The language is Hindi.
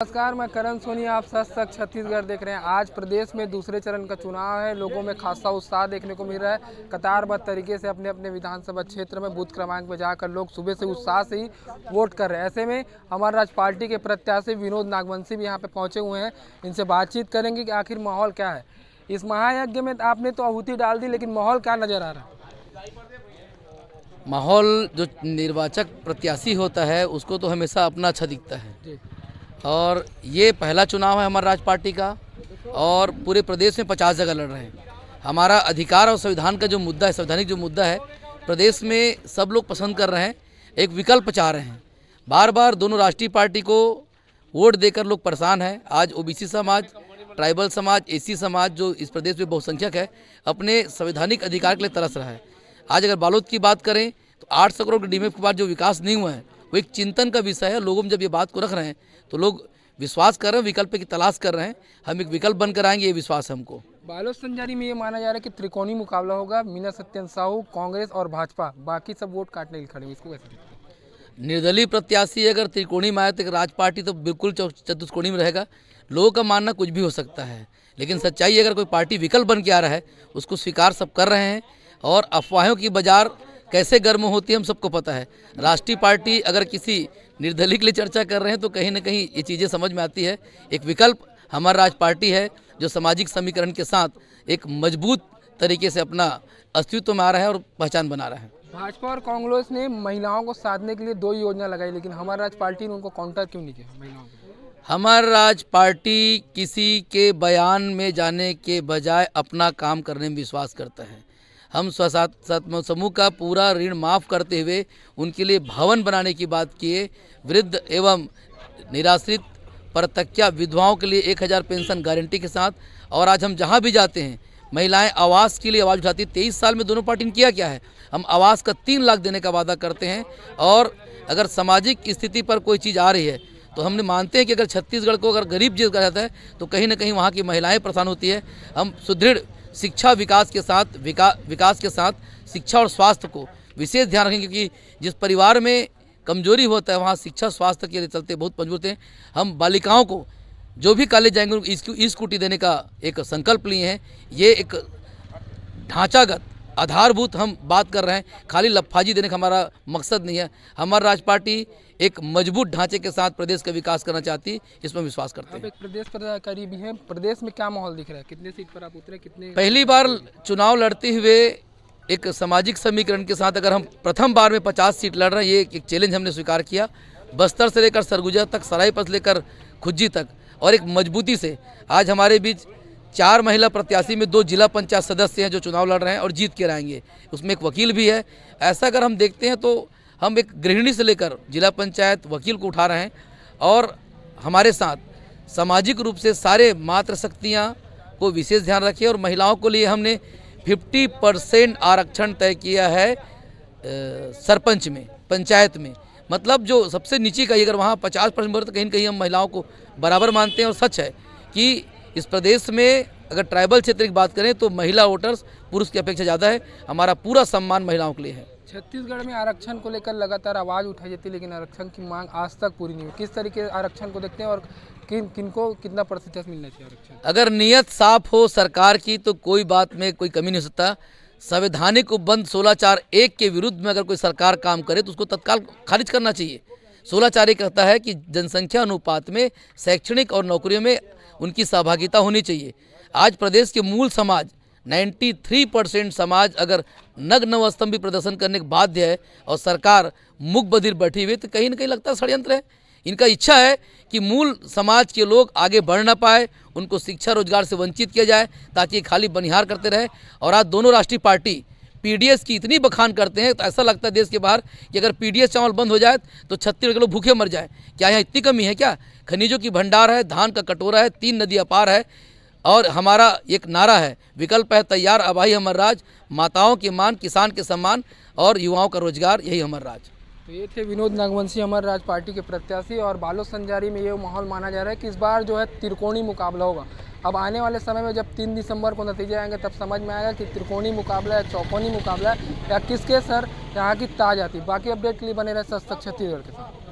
नमस्कार, मैं करण सोनी, आप सच छत्तीसगढ़ देख रहे हैं। आज प्रदेश में दूसरे चरण का चुनाव है। लोगों में खासा उत्साह देखने को मिल रहा है। कतारबद्ध तरीके से अपने अपने विधानसभा क्षेत्र में बूथ क्रमांक पर जाकर लोग सुबह से उत्साह से ही वोट कर रहे हैं। ऐसे में अमर राज पार्टी के प्रत्याशी विनोद नागवंशी भी यहाँ पे पहुँचे हुए हैं। इनसे बातचीत करेंगे कि आखिर माहौल क्या है। इस महायज्ञ में आपने तो आहुति डाल दी, लेकिन माहौल क्या नज़र आ रहा है? माहौल जो निर्वाचक प्रत्याशी होता है उसको तो हमेशा अपना अच्छा दिखता है जी। और ये पहला चुनाव है हमारा राज पार्टी का और पूरे प्रदेश में 50 जगह लड़ रहे हैं। हमारा अधिकार और संविधान का जो मुद्दा है, संवैधानिक जो मुद्दा है, प्रदेश में सब लोग पसंद कर रहे हैं, एक विकल्प चाह रहे हैं। बार बार दोनों राष्ट्रीय पार्टी को वोट देकर लोग परेशान हैं। आज ओबीसी समाज, ट्राइबल समाज, एसी समाज जो इस प्रदेश में बहुसंख्यक है, अपने संवैधानिक अधिकार के लिए तरस रहा है। आज अगर बालोद की बात करें तो 800 करोड़ के डीएमएफ के बाद जो विकास नहीं हुआ है वो एक चिंतन का विषय है। लोगों में जब ये बात को रख रहे हैं तो लोग विश्वास कर रहे हैं, विकल्प की तलाश कर रहे हैं। हम एक विकल्प बनकर आएंगे, ये विश्वास है हमको। बालोद संजारी में ये माना जा रहा है कि त्रिकोणीय मुकाबला होगा। मीना सत्यन साहू, कांग्रेस और भाजपा, बाकी सब वोट काटने के लिए खड़े हैं। इसको कैसे देखते हैं? निर्दलीय प्रत्याशी अगर त्रिकोणीय में आए तो राज पार्टी तो बिल्कुल चतुष्कोणीय में रहेगा। लोगों का मानना कुछ भी हो सकता है, लेकिन सच्चाई अगर कोई पार्टी विकल्प बन के आ रहा है उसको स्वीकार सब कर रहे हैं। और अफवाहों की बाजार कैसे गर्म होती है हम सबको पता है। राष्ट्रीय पार्टी अगर किसी निर्दलीय के लिए चर्चा कर रहे हैं तो कहीं ना कहीं ये चीज़ें समझ में आती है। एक विकल्प हमारा राज पार्टी है जो सामाजिक समीकरण के साथ एक मजबूत तरीके से अपना अस्तित्व में आ रहा है और पहचान बना रहा है। भाजपा और कांग्रेस ने महिलाओं को साधने के लिए 2 योजना लगाई, लेकिन हमारा राज पार्टी ने उनको काउंटर क्यों नहीं किया? महिलाओं को हमारा राज पार्टी किसी के बयान में जाने के बजाय अपना काम करने में विश्वास करता है। हम स्वसहायता समूह का पूरा ऋण माफ़ करते हुए उनके लिए भवन बनाने की बात किए। वृद्ध एवं निराश्रित परतक्या विधवाओं के लिए 1000 पेंशन गारंटी के साथ। और आज हम जहां भी जाते हैं महिलाएं आवास के लिए आवाज़ उठाती। 23 साल में दोनों पार्टी ने किया क्या है? हम आवास का 3 लाख देने का वादा करते हैं। और अगर सामाजिक स्थिति पर कोई चीज़ आ रही है तो हमने मानते हैं कि अगर छत्तीसगढ़ को अगर गरीब जीत कहा जाता है तो कहीं ना कहीं वहाँ की महिलाएं परेशान होती है। हम सुदृढ़ शिक्षा विकास के साथ विकास के साथ शिक्षा और स्वास्थ्य को विशेष ध्यान रखेंगे, क्योंकि जिस परिवार में कमजोरी होता है वहाँ शिक्षा स्वास्थ्य के चलते बहुत मजबूत हैं। हम बालिकाओं को जो भी कॉलेज जाएंगे उनको ई स्कूटी देने का एक संकल्प लिए हैं। ये एक ढांचागत आधारभूत हम बात कर रहे हैं, खाली लफाजी देने का हमारा मकसद नहीं है। हमारा राज पार्टी एक मजबूत ढांचे के साथ प्रदेश का विकास करना चाहती है, इसमें विश्वास करते हैं। आप एक प्रदेश पदाधिकारी भी हैं, प्रदेश में क्या माहौल दिख रहा है? कितने सीट पर आप उतरे? कितने पहली बार चुनाव लड़ते हुए एक सामाजिक समीकरण के साथ अगर हम प्रथम बार में 50 सीट लड़ रहे हैं, ये एक चैलेंज हमने स्वीकार किया। बस्तर से लेकर सरगुजा तक, सरायपाली से लेकर खुज्जी तक, और एक मजबूती से आज हमारे बीच 4 महिला प्रत्याशी में 2 जिला पंचायत सदस्य हैं जो चुनाव लड़ रहे हैं और जीत के आएंगे। उसमें एक वकील भी है। ऐसा अगर हम देखते हैं तो हम एक गृहिणी से लेकर जिला पंचायत वकील को उठा रहे हैं। और हमारे साथ सामाजिक रूप से सारे मातृशक्तियाँ को विशेष ध्यान रखें। और महिलाओं के लिए हमने 50% आरक्षण तय किया है सरपंच में, पंचायत में। मतलब जो सबसे नीचे का, अगर वहाँ 50% तो कहीं ना कहीं हम महिलाओं को बराबर मानते हैं। और सच है कि इस प्रदेश में अगर ट्राइबल क्षेत्र की बात करें तो महिला वोटर्स पुरुष की अपेक्षा ज़्यादा है। हमारा पूरा सम्मान महिलाओं के लिए है। छत्तीसगढ़ में आरक्षण को लेकर लगातार आवाज़ उठाई जाती है, लेकिन आरक्षण की मांग आज तक पूरी नहीं हुई। किस तरीके आरक्षण को देखते हैं और किनको कितना प्रतिशत मिलना चाहिए आरक्षण? अगर नीयत साफ हो सरकार की तो कोई बात में कोई कमी नहीं हो सकता। संवैधानिक उपबंध 16(4)(1) के विरुद्ध में अगर कोई सरकार काम करे तो उसको तत्काल खारिज करना चाहिए। 16(4)(1) कहता है कि जनसंख्या अनुपात में शैक्षणिक और नौकरियों में उनकी सहभागिता होनी चाहिए। आज प्रदेश के मूल समाज 93% समाज अगर नग्न अवस्था में भी प्रदर्शन करने के बाध्य है और सरकार मुख बधिर बैठी हुई, तो कहीं ना कहीं लगता है षड्यंत्र है। इनका इच्छा है कि मूल समाज के लोग आगे बढ़ ना पाए, उनको शिक्षा रोजगार से वंचित किया जाए ताकि खाली बनिहार करते रहे। और आज दोनों राष्ट्रीय पार्टी पीडीएस की इतनी बखान करते हैं तो ऐसा लगता है देश के बाहर कि अगर पीडीएस चावल बंद हो जाए तो छत्तीसगढ़ के लोग भूखे मर जाए। क्या यहाँ इतनी कमी है क्या? खनिजों की भंडार है, धान का कटोरा है, 3 नदी अपार है। और हमारा एक नारा है, विकल्प है तैयार, अब आई हमर राज। माताओं की मान, किसान के सम्मान और युवाओं का रोजगार, यही हमर राज। तो ये थे विनोद नागवंशी, हमारे राज पार्टी के प्रत्याशी। और बालोद संजारी में ये माहौल माना जा रहा है कि इस बार जो है त्रिकोणीय मुकाबला होगा। अब आने वाले समय में जब 3 दिसंबर को नतीजे आएंगे तब समझ में आएगा कि त्रिकोणीय मुकाबला है, चौकोनी मुकाबला है, या किसके सर यहाँ की ताज आती। बाकी अपडेट के लिए बने रहे सच छत्तीसगढ़ के साथ।